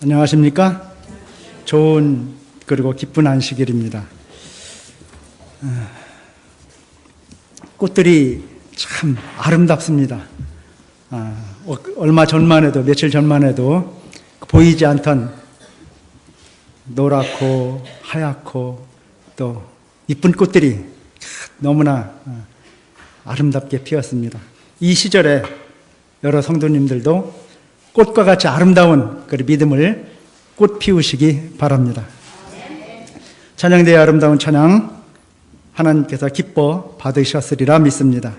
안녕하십니까? 좋은 그리고 기쁜 안식일입니다. 꽃들이 참 아름답습니다. 얼마 전만 해도, 며칠 전만 해도 보이지 않던 노랗고 하얗고 또 이쁜 꽃들이 너무나 아름답게 피었습니다. 이 시절에 여러 성도님들도 꽃과 같이 아름다운 그 믿음을 꽃 피우시기 바랍니다. 찬양대의 아름다운 찬양 하나님께서 기뻐 받으셨으리라 믿습니다.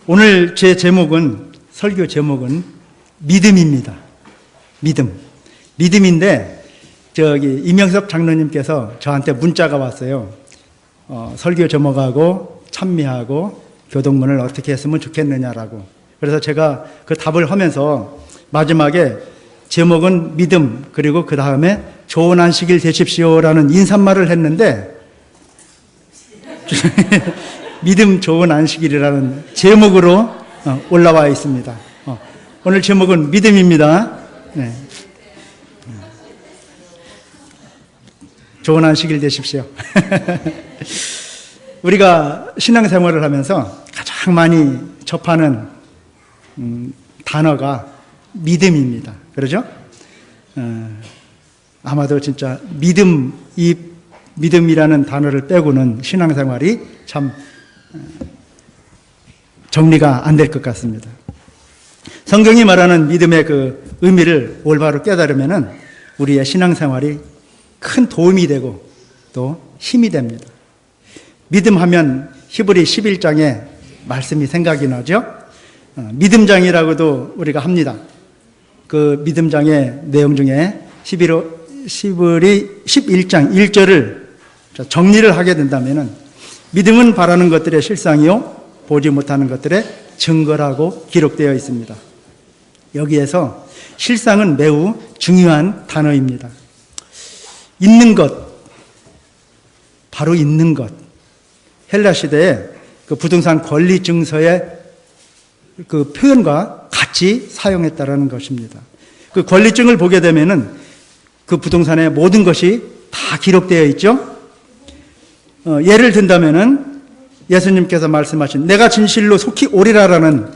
오늘 제 제목은, 설교 제목은 믿음입니다. 믿음인데 이명섭 장로님께서 저한테 문자가 왔어요. 설교 제목하고 찬미하고 교동문을 어떻게 했으면 좋겠느냐라고. 그래서 제가 그 답을 하면서 마지막에 제목은 믿음, 그리고 그 다음에 좋은 안식일 되십시오라는 인사말을 했는데 믿음 좋은 안식일이라는 제목으로 올라와 있습니다. 오늘 제목은 믿음입니다. 네. 좋은 안식일 되십시오. 우리가 신앙생활을 하면서 가장 많이 접하는 단어가 믿음입니다. 그러죠? 아마도 진짜 믿음이라는 단어를 빼고는 신앙생활이 참 정리가 안 될 것 같습니다. 성경이 말하는 믿음의 그 의미를 올바로 깨달으면은 우리의 신앙생활이 큰 도움이 되고 또 힘이 됩니다. 믿음하면 히브리 11장의 말씀이 생각이 나죠? 믿음장이라고도 우리가 합니다. 그 믿음장의 내용 중에 히브리 11장 1절을 정리를 하게 된다면 믿음은 바라는 것들의 실상이요 보지 못하는 것들의 증거라고 기록되어 있습니다. 여기에서 실상은 매우 중요한 단어입니다. 있는 것, 바로 있는 것. 헬라 시대에 그 부동산 권리 증서의 그 표현과 같이 사용했다라는 것입니다. 그 권리증을 보게 되면은 그 부동산의 모든 것이 다 기록되어 있죠. 예를 든다면은 예수님께서 말씀하신 내가 진실로 속히 오리라라는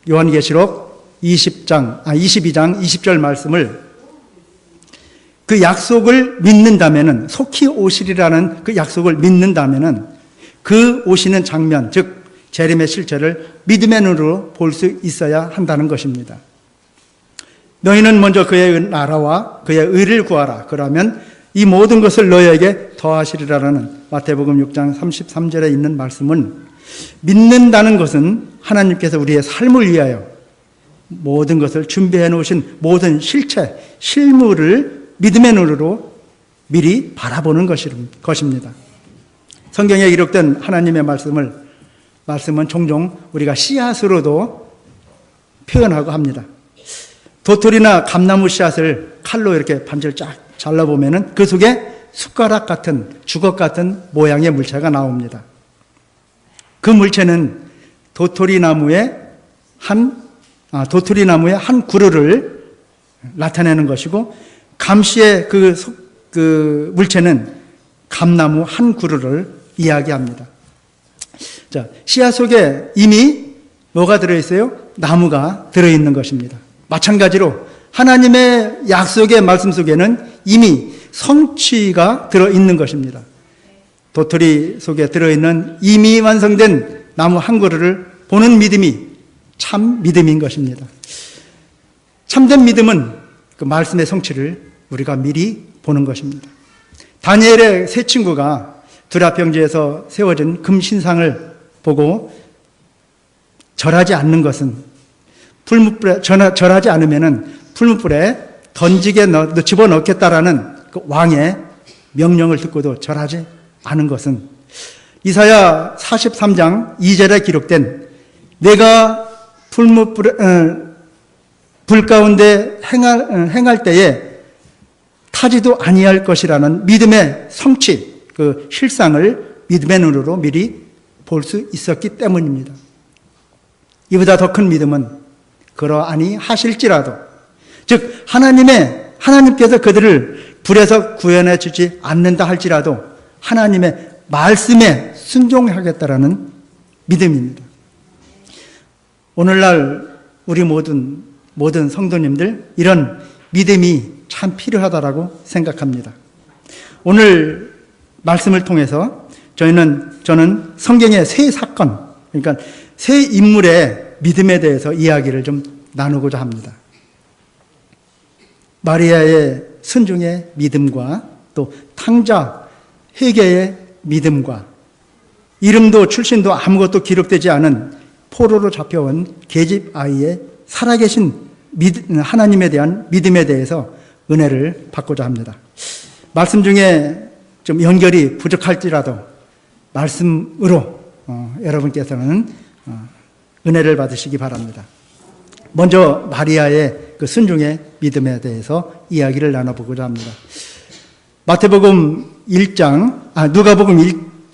요한계시록 22장 20절 말씀을 그 약속을 믿는다면은 속히 오시리라는 그 약속을 믿는다면은 그 오시는 장면, 즉 재림의 실체를 믿음의 눈으로 볼 수 있어야 한다는 것입니다. 너희는 먼저 그의 나라와 그의 의를 구하라. 그러면 이 모든 것을 너희에게 더하시리라는 마태복음 6장 33절에 있는 말씀은 믿는다는 것은 하나님께서 우리의 삶을 위하여 모든 것을 준비해 놓으신 모든 실체, 실물을 믿음의 눈으로 미리 바라보는 것입니다. 성경에 기록된 하나님의 말씀은 종종 우리가 씨앗으로도 표현하고 합니다. 도토리나 감나무 씨앗을 칼로 이렇게 반절 쫙 잘라보면은 그 속에 숟가락 같은, 주걱 같은 모양의 물체가 나옵니다. 그 물체는 도토리나무의 한 그루를 나타내는 것이고, 감씨의 그 물체는 감나무 한 그루를 이야기합니다. 자, 씨앗 속에 이미 뭐가 들어있어요? 나무가 들어있는 것입니다. 마찬가지로 하나님의 약속의 말씀 속에는 이미 성취가 들어있는 것입니다. 도토리 속에 들어있는 이미 완성된 나무 한 그루를 보는 믿음이 참 믿음인 것입니다. 참된 믿음은 그 말씀의 성취를 우리가 미리 보는 것입니다. 다니엘의 세 친구가 두라평지에서 세워진 금신상을 보고 절하지 않는 것은 절하지 않으면은 풀무불에 던지게 집어넣겠다라는 그 왕의 명령을 듣고도 절하지 않은 것은 이사야 43장 2절에 기록된 내가 불 가운데 행할 때에 타지도 아니할 것이라는 믿음의 성취, 그 실상을 믿음의 눈으로 미리 볼 수 있었기 때문입니다. 이보다 더 큰 믿음은 그러하니 하실지라도 즉 하나님께서 그들을 불에서 구원해 주지 않는다 할지라도 하나님의 말씀에 순종하겠다라는 믿음입니다. 오늘날 우리 모든 성도님들 이런 믿음이 참 필요하다라고 생각합니다. 오늘 말씀을 통해서 저는 성경의 세 사건, 그러니까 세 인물의 믿음에 대해서 이야기를 좀 나누고자 합니다. 마리아의 순종의 믿음과 또 탕자 회개의 믿음과 이름도 출신도 아무것도 기록되지 않은 포로로 잡혀온 계집 아이의 살아계신 하나님에 대한 믿음에 대해서 은혜를 받고자 합니다. 말씀 중에 좀 연결이 부족할지라도 말씀으로 여러분께서는 은혜를 받으시기 바랍니다. 먼저 마리아의 그 순종의 믿음에 대해서 이야기를 나눠보고자 합니다. 누가복음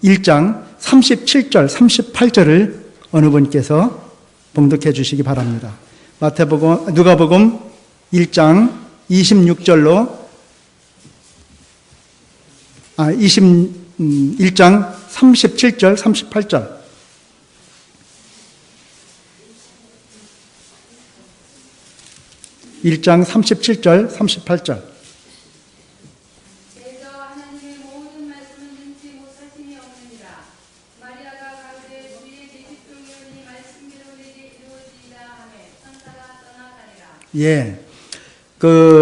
1장 37절, 38절을 어느 분께서 봉독해 주시기 바랍니다. 누가복음 1장 26절로 1장 37절, 38절. (1장 37절) (38절) 그래서 하나님의 모든 말씀은 능치 못하심이 없느니라. 마리아가 가로되 주의 계집 종이오니 말씀대로 내게 이루어지이다 하매 천사가 떠나가니라. 예,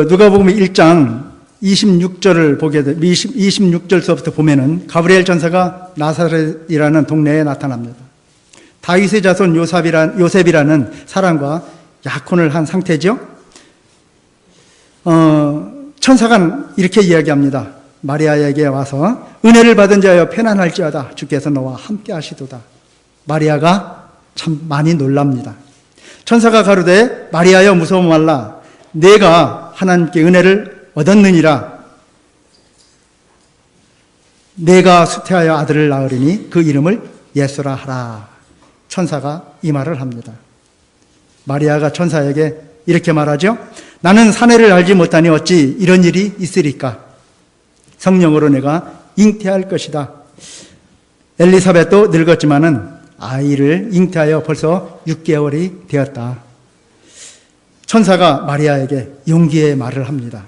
누가복음 1장 26절을 보게 돼 26절서부터 보면은 가브리엘 전사가 나사렛이라는 동네에 나타납니다. 다윗의 자손 요셉이라는 사람과 약혼을 한 상태죠. 천사가 이렇게 이야기합니다. 마리아에게 와서 은혜를 받은 자여 편안할지어다. 주께서 너와 함께 하시도다. 마리아가 참 많이 놀랍니다. 천사가 가로되 마리아여 무서워 말라. 내가 하나님께 은혜를 얻었느니라. 내가 수태하여 아들을 낳으리니 그 이름을 예수라 하라. 천사가 이 말을 합니다. 마리아가 천사에게 이렇게 말하죠. 나는 사내를 알지 못하니 어찌 이런 일이 있으리까. 성령으로 내가 잉태할 것이다. 엘리사벳도 늙었지만은 아이를 잉태하여 벌써 6개월이 되었다. 천사가 마리아에게 용기의 말을 합니다.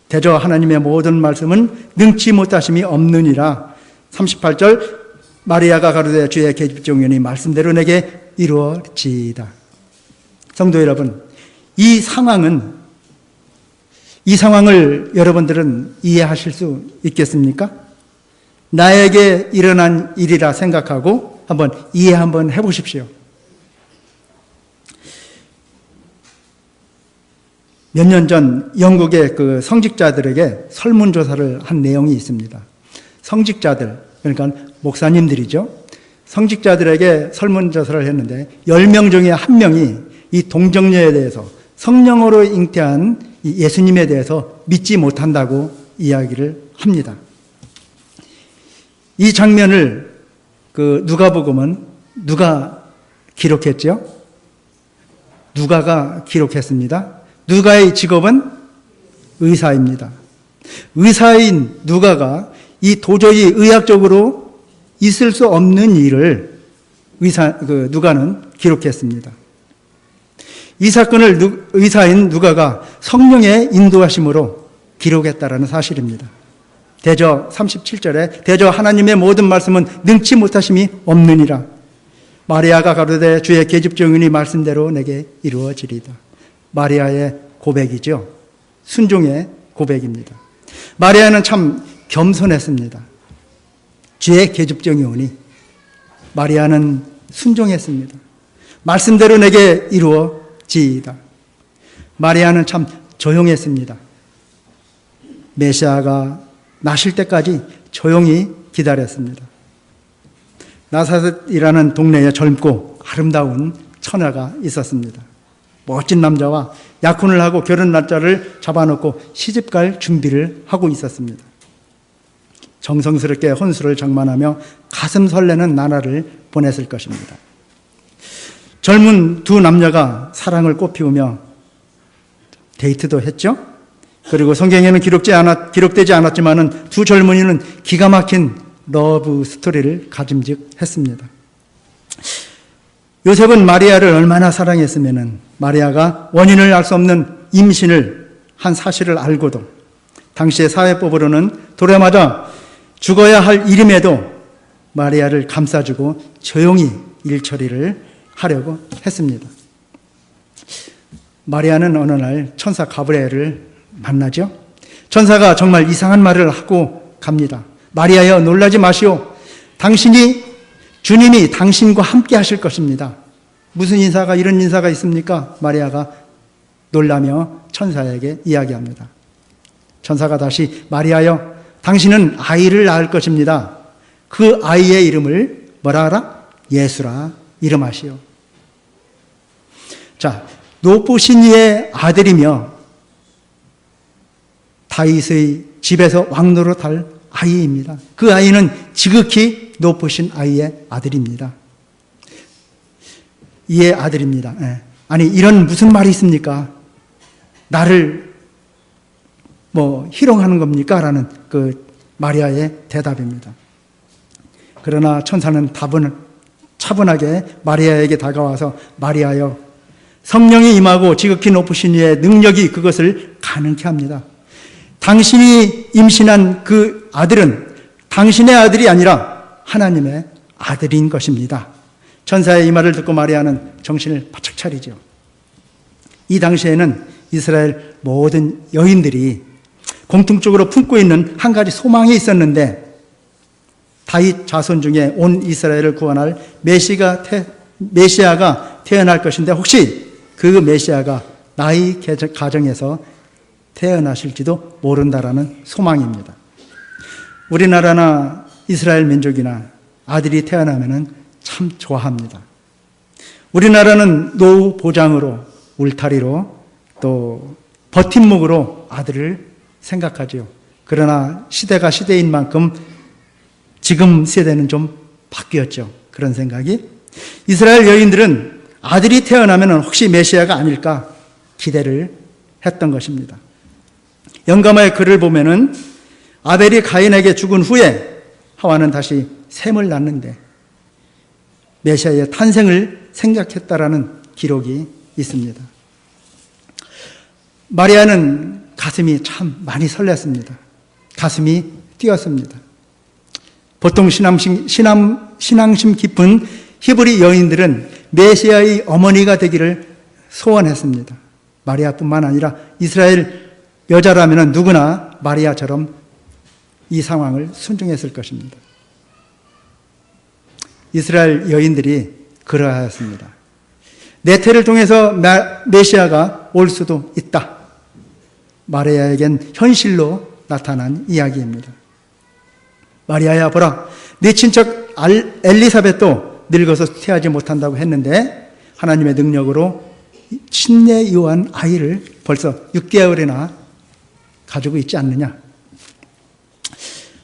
대저 하나님의 모든 말씀은 능치 못하심이 없느니라. 38절 마리아가 가로되 주의 계집 종이오니 말씀대로 내게 이루어지이다. 성도 여러분, 이 상황을 여러분들은 이해하실 수 있겠습니까? 나에게 일어난 일이라 생각하고 한번 이해 한번 해보십시오. 몇 년 전 영국의 그 성직자들에게 설문조사를 한 내용이 있습니다. 성직자들, 그러니까 목사님들이죠. 성직자들에게 설문조사를 했는데 10명 중에 1명이 이 동정녀에 대해서 성령으로 잉태한 이 예수님에 대해서 믿지 못한다고 이야기를 합니다. 이 장면을 누가복음은 누가 기록했죠? 누가가 기록했습니다. 누가의 직업은 의사입니다. 의사인 누가가 이 도저히 의학적으로 있을 수 없는 일을 누가는 기록했습니다. 이 사건을 의사인 누가가 성령의 인도하심으로 기록했다라는 사실입니다. 대저 37절에 대저 하나님의 모든 말씀은 능치 못하심이 없느니라. 마리아가 가로되 주의 계집 종이니 말씀대로 내게 이루어지리다. 마리아의 고백이죠. 순종의 고백입니다. 마리아는 참 겸손했습니다. 주의 계집 종이오니 마리아는 순종했습니다. 말씀대로 내게 이루어지이다. 마리아는 참 조용했습니다. 메시아가 나실 때까지 조용히 기다렸습니다. 나사렛이라는 동네에 젊고 아름다운 처녀가 있었습니다. 멋진 남자와 약혼을 하고 결혼 날짜를 잡아놓고 시집갈 준비를 하고 있었습니다. 정성스럽게 혼수를 장만하며 가슴 설레는 나날을 보냈을 것입니다. 젊은 두 남녀가 사랑을 꽃피우며 데이트도 했죠. 그리고 성경에는 기록되지 않았지만은 두 젊은이는 기가 막힌 러브 스토리를 가짐직했습니다. 요셉은 마리아를 얼마나 사랑했으면은 마리아가 원인을 알 수 없는 임신을 한 사실을 알고도 당시의 사회법으로는 돌아마자 죽어야 할 일임에도 마리아를 감싸주고 조용히 일 처리를 하려고 했습니다. 마리아는 어느 날 천사 가브리엘을 만나죠. 천사가 정말 이상한 말을 하고 갑니다. 마리아여, 놀라지 마시오. 주님이 당신과 함께 하실 것입니다. 무슨 인사가, 이런 인사가 있습니까? 마리아가 놀라며 천사에게 이야기합니다. 천사가 다시 마리아여, 당신은 아이를 낳을 것입니다. 그 아이의 이름을 뭐라 하라? 예수라 이름하시오. 자, 노포신이의 아들이며 다윗의 집에서 왕노릇 할 아이입니다. 그 아이는 지극히 높으신 아이의 아들입니다. 이의 아들입니다. 예. 아니, 이런 무슨 말이 있습니까? 나를 희롱하는 겁니까? 라는 그 마리아의 대답입니다. 그러나 천사는 차분하게 마리아에게 다가와서 마리아여, 성령이 임하고 지극히 높으신 이의 능력이 그것을 가능케 합니다. 당신이 임신한 그 아들은 당신의 아들이 아니라 하나님의 아들인 것입니다. 천사의 이 말을 듣고 마리아는 정신을 바짝 차리죠. 이 당시에는 이스라엘 모든 여인들이 공통적으로 품고 있는 한 가지 소망이 있었는데, 다윗 자손 중에 온 이스라엘을 구원할 메시아가 태어날 것인데 혹시 그 메시아가 나의 가정에서 태어나실지도 모른다라는 소망입니다. 우리나라나 이스라엘 민족이나 아들이 태어나면 참 좋아합니다. 우리나라는 노후 보장으로, 울타리로, 또 버팀목으로 아들을 생각하죠. 그러나 시대가 시대인 만큼 지금 세대는 좀 바뀌었죠. 그런 생각이. 이스라엘 여인들은 아들이 태어나면 혹시 메시아가 아닐까 기대를 했던 것입니다. 영감의 글을 보면은 아벨이 가인에게 죽은 후에 하와는 다시 셈을 낳는데 메시아의 탄생을 생각했다라는 기록이 있습니다. 마리아는 가슴이 참 많이 설렜습니다. 가슴이 뛰었습니다. 보통 신앙심 깊은 히브리 여인들은 메시아의 어머니가 되기를 소원했습니다. 마리아뿐만 아니라 이스라엘 여자라면 누구나 마리아처럼 이 상황을 순종했을 것입니다. 이스라엘 여인들이 그러하였습니다. 내 태를 통해서 메시아가 올 수도 있다. 마리아에겐 현실로 나타난 이야기입니다. 마리아야, 보라, 네 친척 엘리사벳도 늙어서 태하지 못한다고 했는데 하나님의 능력으로 친내 요한 아이를 벌써 6개월이나 가지고 있지 않느냐.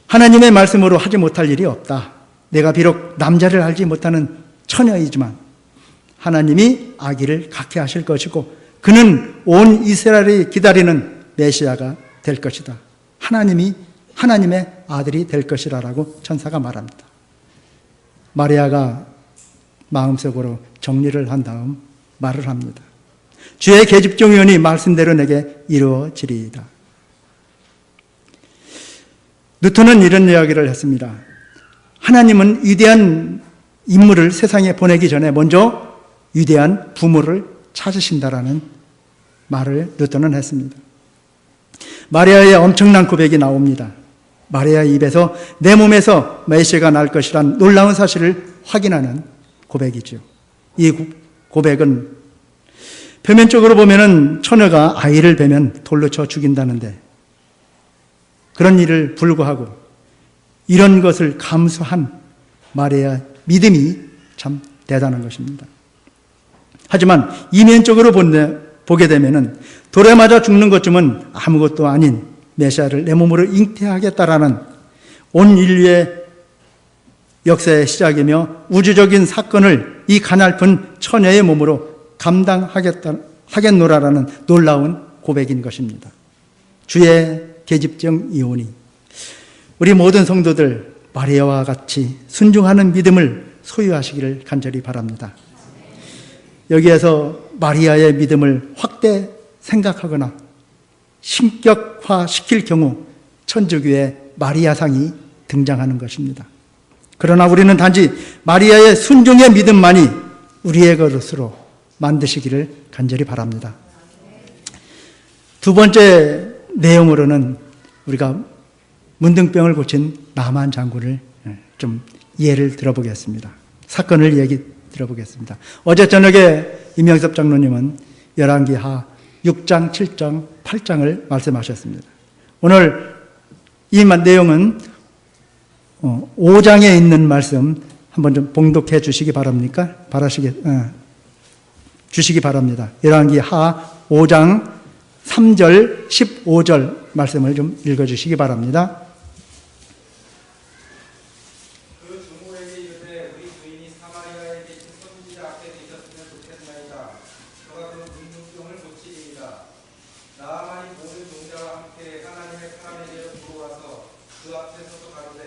하나님의 말씀으로 하지 못할 일이 없다. 내가 비록 남자를 알지 못하는 처녀이지만 하나님이 아기를 갖게 하실 것이고 그는 온 이스라엘이 기다리는 메시아가 될 것이다. 하나님의 아들이 될 것이라고 천사가 말합니다. 마리아가 마음속으로 정리를 한 다음 말을 합니다. 주의 계집종이오니 말씀대로 내게 이루어지리이다. 뉴턴은 이런 이야기를 했습니다. 하나님은 위대한 인물을 세상에 보내기 전에 먼저 위대한 부모를 찾으신다라는 말을 뉴턴은 했습니다. 마리아의 엄청난 고백이 나옵니다. 마리아의 입에서 내 몸에서 메시아가 날 것이란 놀라운 사실을 확인하는 고백이죠. 이 고백은 표면적으로 보면은 처녀가 아이를 베면 돌로 쳐 죽인다는데 그런 일을 불구하고 이런 것을 감수한 마리아의 믿음이 참 대단한 것입니다. 하지만 이면적으로 보게 되면은 돌에 맞아 죽는 것쯤은 아무것도 아닌 메시아를 내 몸으로 잉태하겠다라는 온 인류의 역사의 시작이며 우주적인 사건을 이 가냘픈 처녀의 몸으로 감당하겠노라라는 놀라운 고백인 것입니다. 주의 계집종이오니 우리 모든 성도들 마리아와 같이 순종하는 믿음을 소유하시기를 간절히 바랍니다. 여기에서 마리아의 믿음을 확대 생각하거나 신격화시킬 경우 천주교의 마리아상이 등장하는 것입니다. 그러나 우리는 단지 마리아의 순종의 믿음만이 우리의 것으로 만드시기를 간절히 바랍니다. 두 번째 내용으로는 우리가 문둥병을 고친 나만 장군을 좀 예를 들어보겠습니다. 사건을 얘기 들어보겠습니다. 어제 저녁에 이명섭 장로님은 열왕기하 6장, 7장, 8장을 말씀하셨습니다. 오늘 이 내용은 5장에 있는 말씀 한번 좀 봉독해 주시기 바랍니까? 주시기 바랍니다. 열왕기하 5장 3절, 15절 말씀을 좀 읽어주시기 바랍니다. 그 주모에게 이르되 우리 주인이 사마리아에 계신 선지자 앞에 계셨으면 좋겠나이다. 그가 그 문둥병을 고치리이다. 나아만이 모든 종자와 함께 하나님의 사람에게로 들어와서 그 앞에 서서 가로되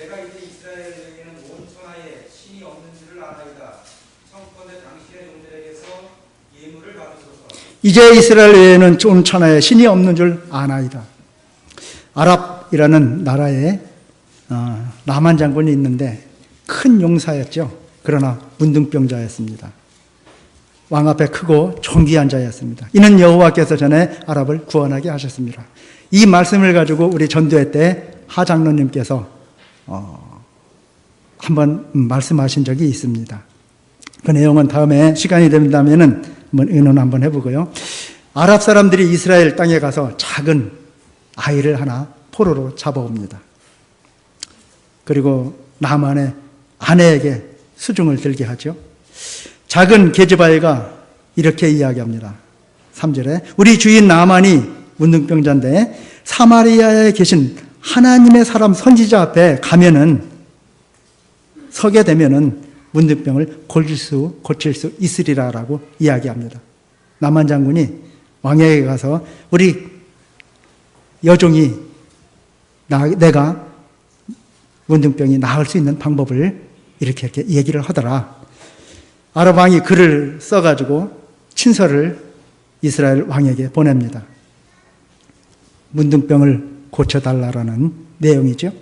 내가 이제 이스라엘에게는 온 천하에 신이 없는 줄을 아나이다. 청컨대 당신의 종들에게서 예물을 받으소서. 이제 이스라엘 외에는 온 천하에 신이 없는 줄 아나이다. 아랍이라는 나라에 나만 장군이 있는데 큰 용사였죠. 그러나 문둥병자였습니다. 왕 앞에 크고 존귀한 자였습니다. 이는 여호와께서 전에 아랍을 구원하게 하셨습니다. 이 말씀을 가지고 우리 전도회 때 하 장로님께서 한번 말씀하신 적이 있습니다. 그 내용은 다음에 시간이 된다면은 한번 의논 한번 해보고요. 아랍 사람들이 이스라엘 땅에 가서 작은 아이를 하나 포로로 잡아옵니다. 그리고 나만의 아내에게 수중을 들게 하죠. 작은 계집아이가 이렇게 이야기합니다. 3절에 우리 주인 나만이 문둥병자인데 사마리아에 계신 하나님의 사람 선지자 앞에 서게 되면은 문둥병을 고칠 수 있으리라라고 이야기합니다. 나만 장군이 왕에게 가서 우리 여종이 내가 문둥병이 나을 수 있는 방법을 이렇게 얘기를 하더라. 아랍 왕이 글을 써가지고 친서를 이스라엘 왕에게 보냅니다. 문둥병을 고쳐달라라는 내용이죠.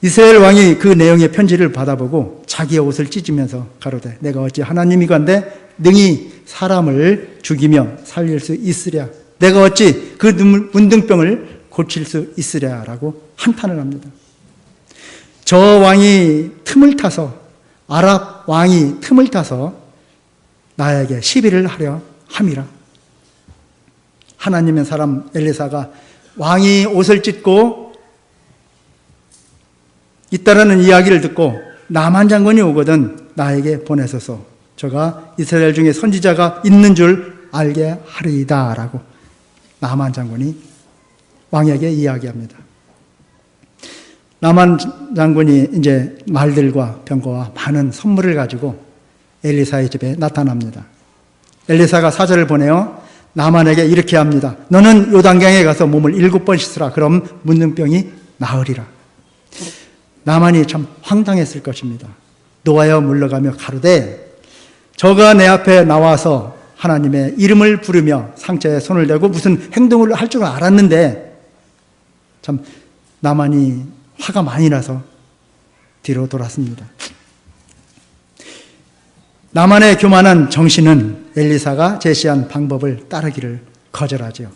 이스라엘 왕이 그 내용의 편지를 받아보고 자기의 옷을 찢으면서 가로되 내가 어찌 하나님이건대 능히 사람을 죽이며 살릴 수 있으랴. 내가 어찌 그 문둥병을 고칠 수 있으랴라고 한탄을 합니다. 저 왕이 틈을 타서 아랍 왕이 틈을 타서 나에게 시비를 하려 함이라. 하나님의 사람 엘리사가 왕이 옷을 찢고 있다라는 이야기를 듣고 나만 장군이 오거든 나에게 보내소서. 저가 이스라엘 중에 선지자가 있는 줄 알게 하리이다 라고 나만 장군이 왕에게 이야기합니다. 나만 장군이 이제 말들과 병거와 많은 선물을 가지고 엘리사의 집에 나타납니다. 엘리사가 사절을 보내어 나만에게 이렇게 합니다. 너는 요단강에 가서 몸을 7번 씻으라. 그럼 문둥병이 나으리라. 나만이 참 황당했을 것입니다. 노하여 물러가며 가로되 저가 내 앞에 나와서 하나님의 이름을 부르며 상처에 손을 대고 무슨 행동을 할 줄 알았는데 참 나만이 화가 많이 나서 뒤로 돌았습니다. 나만의 교만한 정신은 엘리사가 제시한 방법을 따르기를 거절하죠.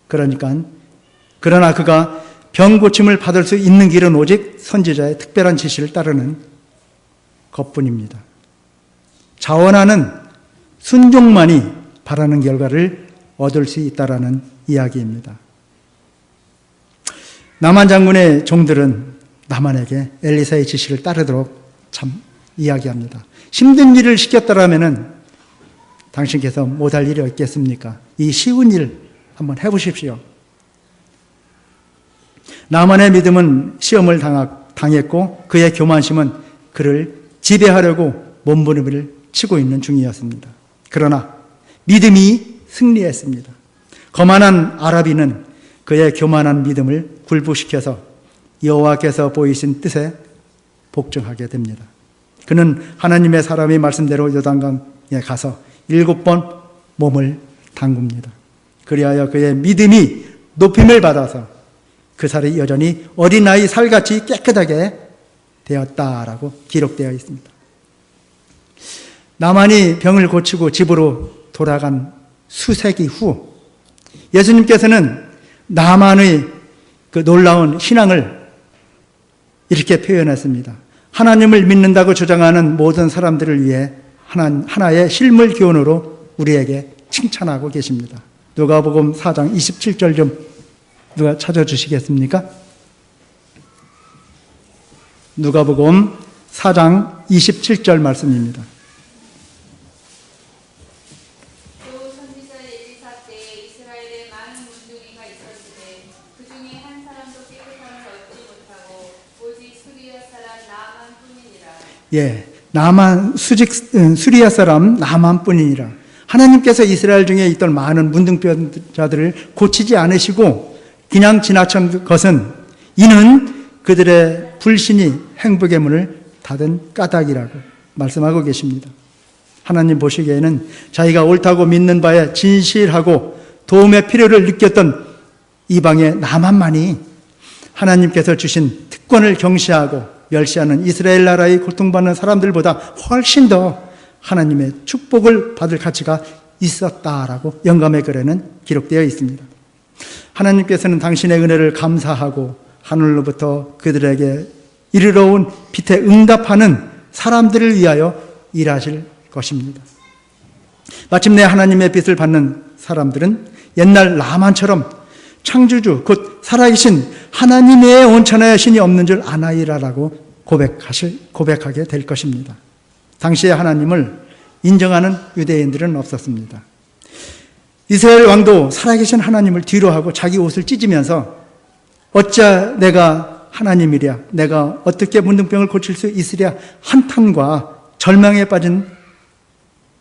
그러나 그가 병 고침을 받을 수 있는 길은 오직 선지자의 특별한 지시를 따르는 것뿐입니다. 자원하는 순종만이 바라는 결과를 얻을 수 있다라는 이야기입니다. 나만 장군의 종들은 나만에게 엘리사의 지시를 따르도록 참 이야기합니다. 힘든 일을 시켰더라면은 당신께서 못할 일이 없겠습니까? 이 쉬운 일 한번 해보십시오. 나만의 믿음은 시험을 당했고 그의 교만심은 그를 지배하려고 몸부림을 치고 있는 중이었습니다. 그러나 믿음이 승리했습니다. 거만한 아라비는 그의 교만한 믿음을 굴복시켜서 여호와께서 보이신 뜻에 복종하게 됩니다. 그는 하나님의 사람이 말씀대로 요단강에 가서 7번 몸을 담굽니다. 그리하여 그의 믿음이 높임을 받아서 그 살이 여전히 어린아이 살같이 깨끗하게 되었다라고 기록되어 있습니다. 나만이 병을 고치고 집으로 돌아간 수세기 후 예수님께서는 나만의 그 놀라운 신앙을 이렇게 표현했습니다. 하나님을 믿는다고 주장하는 모든 사람들을 위해 하나의 실물 교훈으로 우리에게 칭찬하고 계십니다. 누가복음 4장 27절 좀 누가 찾아주시겠습니까? 누가복음 4장 27절 말씀입니다. 또 선지자 엘리사 때에 이스라엘에 많은 문둥이가 있었으되 그 중에 한 사람도 깨끗함을 얻지 못하고 오직 수리아 사람 나만뿐이니라. 예, 나만 수리아 사람 나만뿐이니라. 하나님께서 이스라엘 중에 있던 많은 문둥병자들을 고치지 않으시고 그냥 지나친 것은 이는 그들의 불신이 행복의 문을 닫은 까닭이라고 말씀하고 계십니다. 하나님 보시기에는 자기가 옳다고 믿는 바에 진실하고 도움의 필요를 느꼈던 이방의 나만만이 하나님께서 주신 특권을 경시하고 멸시하는 이스라엘 나라의 고통받는 사람들보다 훨씬 더 하나님의 축복을 받을 가치가 있었다라고 영감의 글에는 기록되어 있습니다. 하나님께서는 당신의 은혜를 감사하고 하늘로부터 그들에게 이르러 온 빛에 응답하는 사람들을 위하여 일하실 것입니다. 마침내 하나님의 빛을 받는 사람들은 옛날 라만처럼 창조주 곧 살아계신 하나님의 온천에 신이 없는 줄 아나이라라고 고백하게 될 것입니다. 당시에 하나님을 인정하는 유대인들은 없었습니다. 이스라엘 왕도 살아계신 하나님을 뒤로하고 자기 옷을 찢으면서 어찌 내가 하나님이랴, 내가 어떻게 문둥병을 고칠 수 있으랴 한탄과 절망에 빠진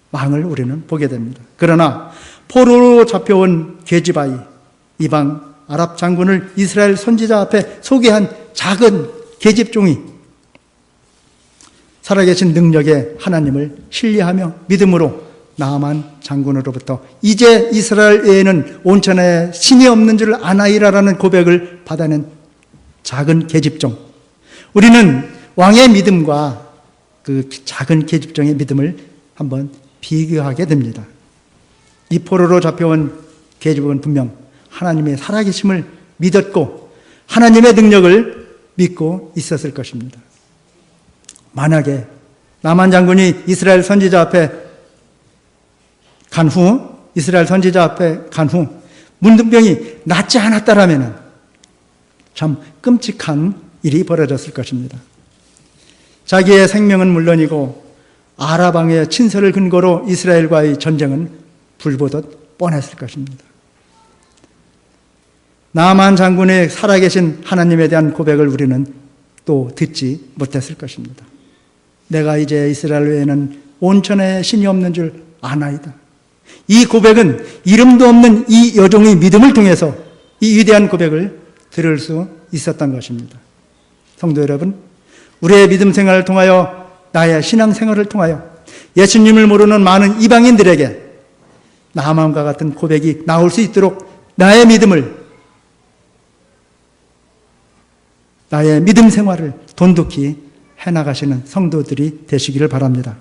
망을 우리는 보게 됩니다. 그러나 포로로 잡혀온 게지바이 이방 아랍 장군을 이스라엘 선지자 앞에 소개한 작은 계집종이 살아계신 능력의 하나님을 신뢰하며 믿음으로 나아만 장군으로부터 이제 이스라엘 외에는 온천에 신이 없는 줄 아나이라라는 고백을 받아낸 작은 계집종. 우리는 왕의 믿음과 그 작은 계집종의 믿음을 한번 비교하게 됩니다. 이 포로로 잡혀온 계집은 분명 하나님의 살아계심을 믿었고 하나님의 능력을 믿고 있었을 것입니다. 만약에 나만 장군이 이스라엘 선지자 앞에 간 후 문둥병이 낫지 않았다라면 참 끔찍한 일이 벌어졌을 것입니다. 자기의 생명은 물론이고 아랍 왕의 친서를 근거로 이스라엘과의 전쟁은 불보듯 뻔했을 것입니다. 나만 장군의 살아계신 하나님에 대한 고백을 우리는 또 듣지 못했을 것입니다. 내가 이제 이스라엘 외에는 온천에 신이 없는 줄 아나이다. 이 고백은 이름도 없는 이 여종의 믿음을 통해서 이 위대한 고백을 들을 수 있었던 것입니다. 성도 여러분, 우리의 믿음 생활을 통하여 나의 신앙 생활을 통하여 예수님을 모르는 많은 이방인들에게 나만과 같은 고백이 나올 수 있도록 나의 믿음 생활을 돈독히 해나가시는 성도들이 되시기를 바랍니다.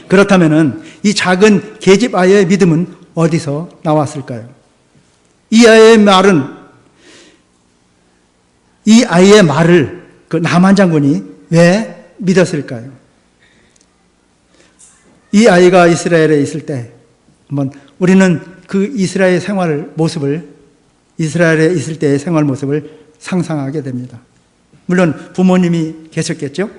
그렇다면 이 작은 계집 아이의 믿음은 어디서 나왔을까요? 이 아이의 말을 그 나만 장군이 왜 믿었을까요? 이 아이가 이스라엘에 있을 때 한번 우리는 그 이스라엘 이스라엘에 있을 때의 생활 모습을 상상하게 됩니다. 물론 부모님이 계셨겠죠?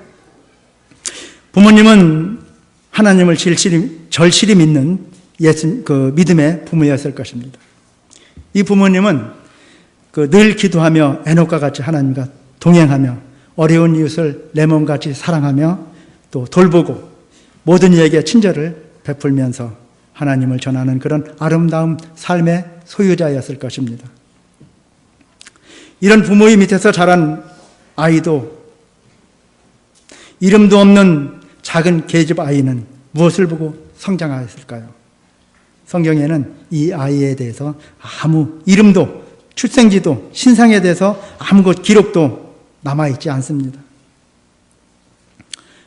부모님은 하나님을 절실히 믿는 그 믿음의 부모였을 것입니다. 이 부모님은 늘 기도하며 에녹과 같이 하나님과 동행하며 어려운 이웃을 내 몸같이 사랑하며 또 돌보고 모든 이에게 친절을 베풀면서 하나님을 전하는 그런 아름다운 삶의 소유자였을 것입니다. 이런 부모의 밑에서 자란 아이도 이름도 없는 작은 계집 아이는 무엇을 보고 성장하였을까요? 성경에는 이 아이에 대해서 아무 이름도 출생지도 신상에 대해서 아무 기록도 남아있지 않습니다.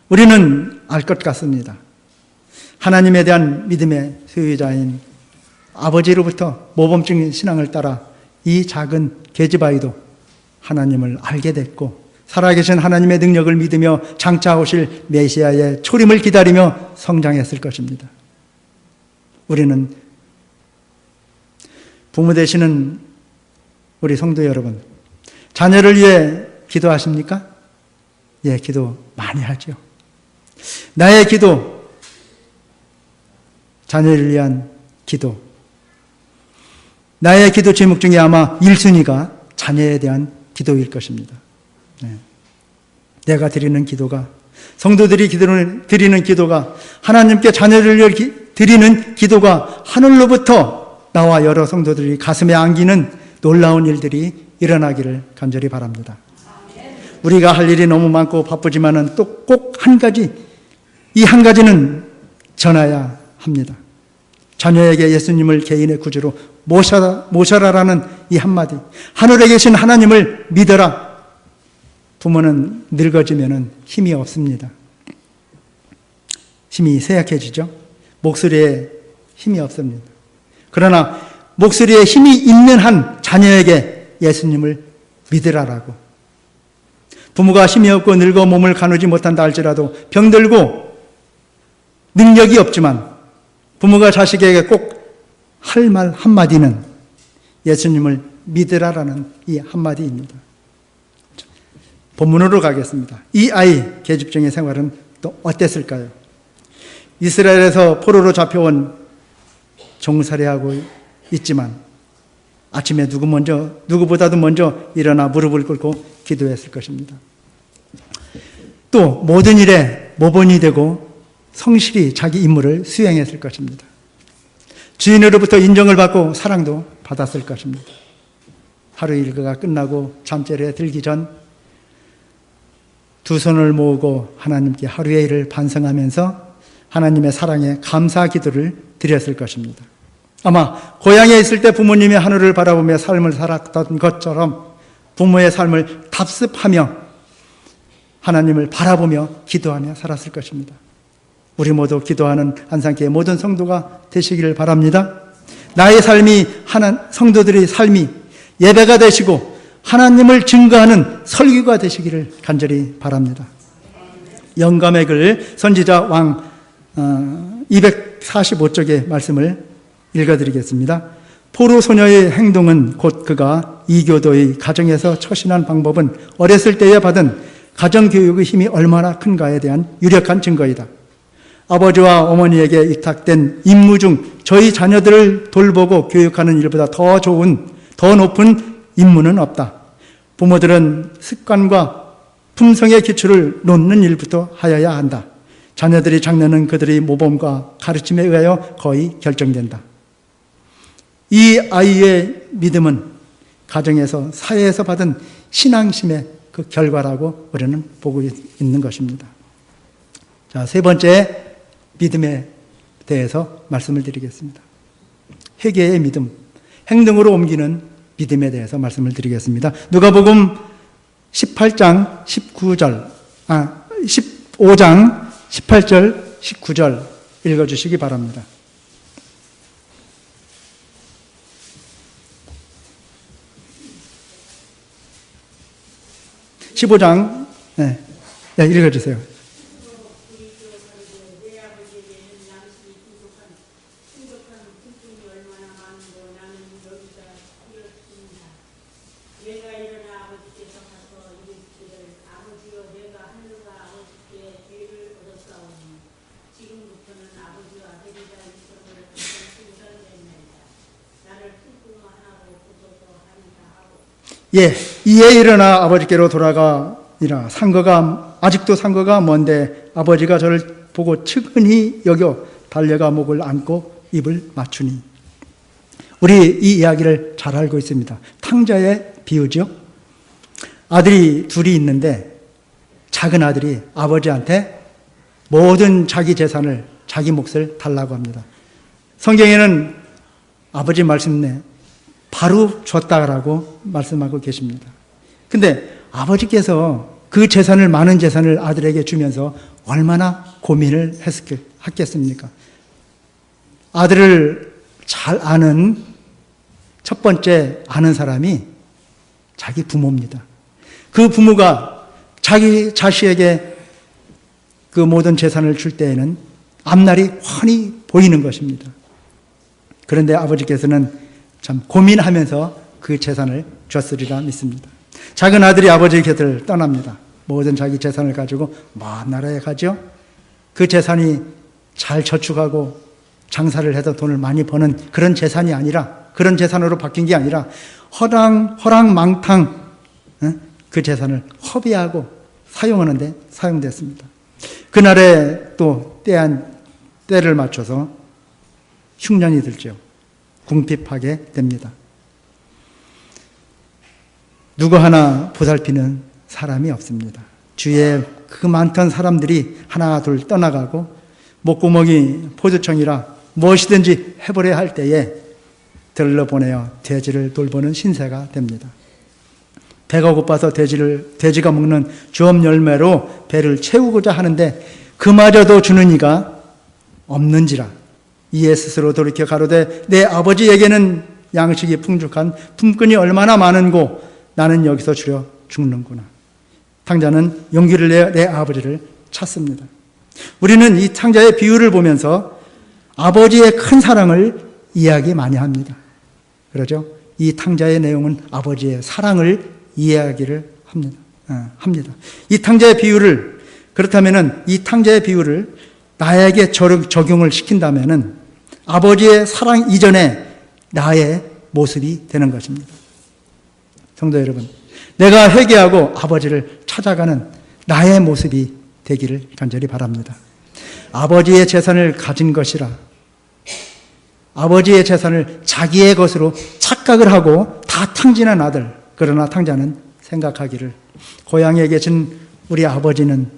우리는 알 것 같습니다. 하나님에 대한 믿음의 소유자인 아버지로부터 모범적인 신앙을 따라 이 작은 계집아이도 하나님을 알게 됐고 살아계신 하나님의 능력을 믿으며 장차 오실 메시아의 초림을 기다리며 성장했을 것입니다. 우리는 부모 되시는 우리 성도 여러분, 자녀를 위해 기도하십니까? 예, 기도 많이 하죠. 나의 기도, 자녀를 위한 기도. 나의 기도 제목 중에 아마 1순위가 자녀에 대한 기도일 것입니다. 네. 내가 드리는 기도가, 성도들이 드리는 기도가, 하나님께 자녀를 위해 드리는 기도가 하늘로부터 나와 여러 성도들이 가슴에 안기는 놀라운 일들이 일어나기를 간절히 바랍니다. 우리가 할 일이 너무 많고 바쁘지만은 또 꼭 한 가지, 이 한 가지는 전해야 합니다. 자녀에게 예수님을 개인의 구주로 모셔라라는 이 한마디. 하늘에 계신 하나님을 믿어라. 부모는 늙어지면은 힘이 없습니다. 힘이 쇠약해지죠. 목소리에 힘이 없습니다. 그러나 목소리에 힘이 있는 한 자녀에게 예수님을 믿으라라고. 부모가 힘이 없고 늙어 몸을 가누지 못한다 할지라도 병들고 능력이 없지만 부모가 자식에게 꼭 할 말 한마디는 예수님을 믿으라라는 이 한마디입니다. 본문으로 가겠습니다. 이 아이 계집종의 생활은 또 어땠을까요? 이스라엘에서 포로로 잡혀온 종살이하고 있지만 아침에 누구보다도 먼저 일어나 무릎을 꿇고 기도했을 것입니다. 또 모든 일에 모범이 되고 성실히 자기 임무를 수행했을 것입니다. 주인으로부터 인정을 받고 사랑도 받았을 것입니다. 하루 일과가 끝나고 잠자리에 들기 전 두 손을 모으고 하나님께 하루의 일을 반성하면서 하나님의 사랑에 감사 기도를 드렸을 것입니다. 아마 고향에 있을 때 부모님이 하늘을 바라보며 삶을 살았던 것처럼 부모의 삶을 답습하며 하나님을 바라보며 기도하며 살았을 것입니다. 우리 모두 기도하는 한상교회 모든 성도가 되시기를 바랍니다. 나의 삶이 성도들의 삶이 예배가 되시고 하나님을 증거하는 설교가 되시기를 간절히 바랍니다. 영감의 글 선지자 왕 245쪽의 말씀을 읽어드리겠습니다. 포로 소녀의 행동은 곧 그가 이교도의 가정에서 처신한 방법은 어렸을 때에 받은 가정교육의 힘이 얼마나 큰가에 대한 유력한 증거이다. 아버지와 어머니에게 위탁된 임무 중 저희 자녀들을 돌보고 교육하는 일보다 더 좋은, 더 높은 임무는 없다. 부모들은 습관과 품성의 기초를 놓는 일부터 하여야 한다. 자녀들의 장래는 그들의 모범과 가르침에 의하여 거의 결정된다. 이 아이의 믿음은 가정에서, 사회에서 받은 신앙심의 그 결과라고 우리는 보고 있는 것입니다. 자, 세 번째 믿음에 대해서 말씀을 드리겠습니다. 회개의 믿음, 행동으로 옮기는 믿음에 대해서 말씀을 드리겠습니다. 누가복음 15장 18절 19절 읽어주시기 바랍니다. 15장 읽어주세요. 예, 이에 일어나 아버지께로 돌아가니라. 아직도 상거가 먼데 아버지가 저를 보고 측은히 여겨 달려가 목을 안고 입을 맞추니. 우리 이 이야기를 잘 알고 있습니다. 탕자의 비유죠. 아들이 둘이 있는데 작은 아들이 아버지한테 모든 자기 재산을, 자기 몫을 달라고 합니다. 성경에는 아버지 말씀에 바로 줬다라고 말씀하고 계십니다. 근데 아버지께서 그 재산을, 많은 재산을 아들에게 주면서 얼마나 고민을 했겠습니까? 아들을 잘 아는 첫 번째 아는 사람이 자기 부모입니다. 그 부모가 자기 자식에게 그 모든 재산을 줄 때에는 앞날이 훤히 보이는 것입니다. 그런데 아버지께서는 참 고민하면서 그 재산을 줬으리라 믿습니다. 작은 아들이 아버지 곁을 떠납니다. 모든 자기 재산을 가지고 먼 나라에 가죠. 그 재산이 잘 저축하고 장사를 해서 돈을 많이 버는 그런 재산이 아니라, 그런 재산으로 바뀐 게 아니라 허랑망탕 그 재산을 허비하고 사용하는데 사용됐습니다. 그날에 또 때를 맞춰서 흉년이 들죠. 궁핍하게 됩니다. 누구 하나 보살피는 사람이 없습니다. 주위에 그 많던 사람들이 하나 둘 떠나가고 목구멍이 포도청이라 무엇이든지 해보려 할 때에 들러보내어 돼지를 돌보는 신세가 됩니다. 배가 고파서 돼지가 먹는 주업 열매로 배를 채우고자 하는데 그마저도 주는 이가 없는지라 이에 스스로 돌이켜 가로되 내 아버지에게는 양식이 풍족한 품꾼이 얼마나 많은고 나는 여기서 주려 죽는구나. 탕자는 용기를 내어 내 아버지를 찾습니다. 우리는 이 탕자의 비유를 보면서 아버지의 큰 사랑을 이야기 많이 합니다. 그러죠? 이 탕자의 내용은 아버지의 사랑을 이야기를 합니다. 이 탕자의 비유를, 그렇다면은 이 탕자의 비유를 나에게 적용을 시킨다면은 아버지의 사랑 이전에 나의 모습이 되는 것입니다. 성도 여러분, 내가 회개하고 아버지를 찾아가는 나의 모습이 되기를 간절히 바랍니다. 아버지의 재산을 가진 것이라, 아버지의 재산을 자기의 것으로 착각을 하고 다 탕진한 아들, 그러나 탕자는 생각하기를 고향에 계신 우리 아버지는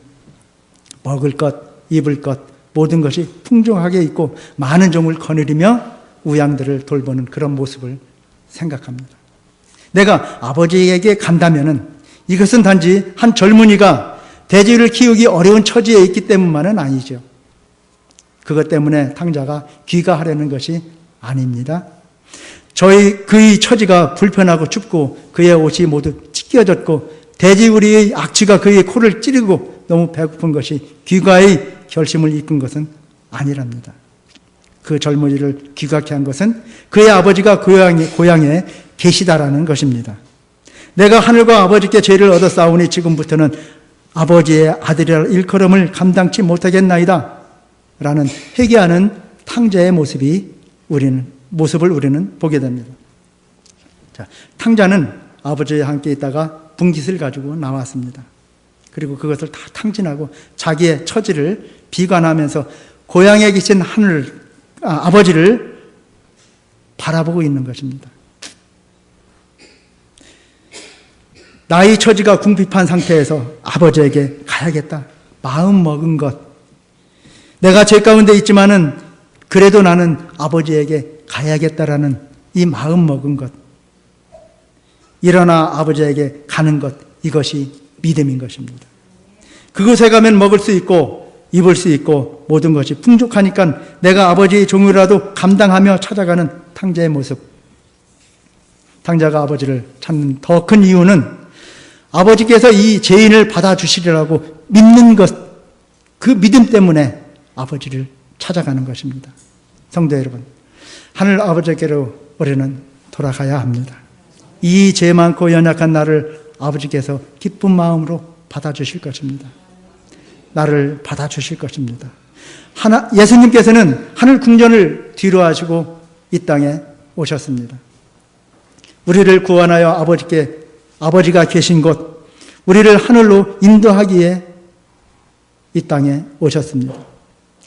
먹을 것, 입을 것 모든 것이 풍족하게 있고 많은 종을 거느리며 우양들을 돌보는 그런 모습을 생각합니다. 내가 아버지에게 간다면은 이것은 단지 한 젊은이가 돼지를 키우기 어려운 처지에 있기 때문만은 아니죠. 그것 때문에 탕자가 귀가하려는 것이 아닙니다. 그의 처지가 불편하고 춥고 그의 옷이 모두 찢겨졌고 돼지우리의 악취가 그의 코를 찌르고 너무 배고픈 것이 귀가의 결심을 이끈 것은 아니랍니다. 그 젊은이를 귀가케 한 것은 그의 아버지가 고향에 계시다라는 것입니다. 내가 하늘과 아버지께 죄를 얻었사오니 지금부터는 아버지의 아들이라 일컬음을 감당치 못하겠나이다 라는 회개하는 탕자의 모습을 우리는 보게 됩니다. 자, 탕자는 아버지와 함께 있다가 분깃을 가지고 나왔습니다. 그리고 그것을 다 탕진하고 자기의 처지를 비관하면서 고향에 계신 아버지를 바라보고 있는 것입니다. 나의 처지가 궁핍한 상태에서 아버지에게 가야겠다. 마음 먹은 것. 내가 죄 가운데 있지만은 그래도 나는 아버지에게 가야겠다라는 이 마음 먹은 것. 일어나 아버지에게 가는 것. 이것이 믿음인 것입니다. 그곳에 가면 먹을 수 있고 입을 수 있고 모든 것이 풍족하니까 내가 아버지의 종이라도 감당하며 찾아가는 탕자의 모습. 탕자가 아버지를 찾는 더 큰 이유는 아버지께서 이 죄인을 받아주시리라고 믿는 것, 그 믿음 때문에 아버지를 찾아가는 것입니다. 성도 여러분, 하늘 아버지께로 우리는 돌아가야 합니다. 이 죄 많고 연약한 나를 아버지께서 기쁜 마음으로 받아주실 것입니다. 나를 받아주실 것입니다. 예수님께서는 하늘 궁전을 뒤로 하시고 이 땅에 오셨습니다. 우리를 구원하여 아버지가 계신 곳, 우리를 하늘로 인도하기에 이 땅에 오셨습니다.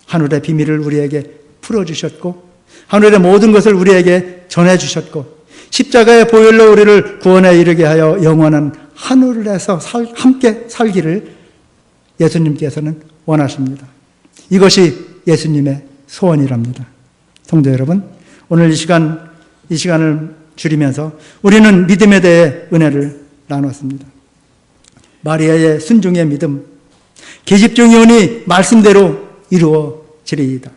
하늘의 비밀을 우리에게 풀어주셨고 하늘의 모든 것을 우리에게 전해주셨고 십자가의 보혈로 우리를 구원에 이르게 하여 영원한 하늘에서 함께 살기를 예수님께서는 원하십니다. 이것이 예수님의 소원이랍니다. 성도 여러분, 오늘 이 시간을 줄이면서 우리는 믿음에 대해 은혜를 나눴습니다. 마리아의 순종의 믿음, 계집종이오니 말씀대로 이루어지리이다.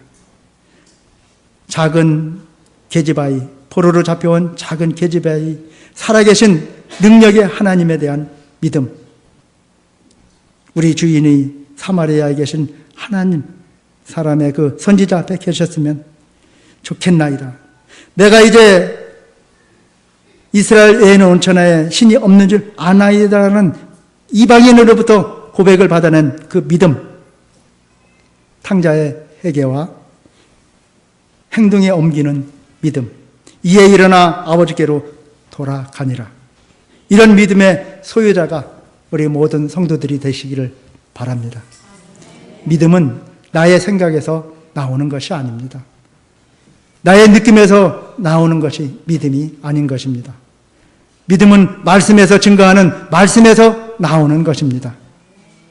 작은 계집아이, 포로로 잡혀온 작은 계집아이, 살아계신 능력의 하나님에 대한 믿음, 우리 주인이 사마리아에 계신 하나님, 사람의 그 선지자 앞에 계셨으면 좋겠나이다. 내가 이제 이스라엘 외에는 온천하에 신이 없는 줄 아나이다라는 이방인으로부터 고백을 받아낸 그 믿음, 탕자의 회개와 행동에 옮기는 믿음, 이에 일어나 아버지께로 돌아가니라. 이런 믿음의 소유자가 우리 모든 성도들이 되시기를 바랍니다. 믿음은 나의 생각에서 나오는 것이 아닙니다. 나의 느낌에서 나오는 것이 믿음이 아닌 것입니다. 믿음은 말씀에서 증거하는 말씀에서 나오는 것입니다.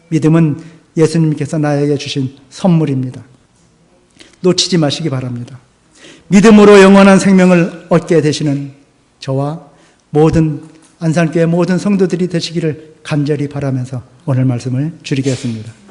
믿음은 예수님께서 나에게 주신 선물입니다. 놓치지 마시기 바랍니다. 믿음으로 영원한 생명을 얻게 되시는 저와 모든 안산교회 모든 성도들이 되시기를 간절히 바라면서 오늘 말씀을 줄이겠습니다.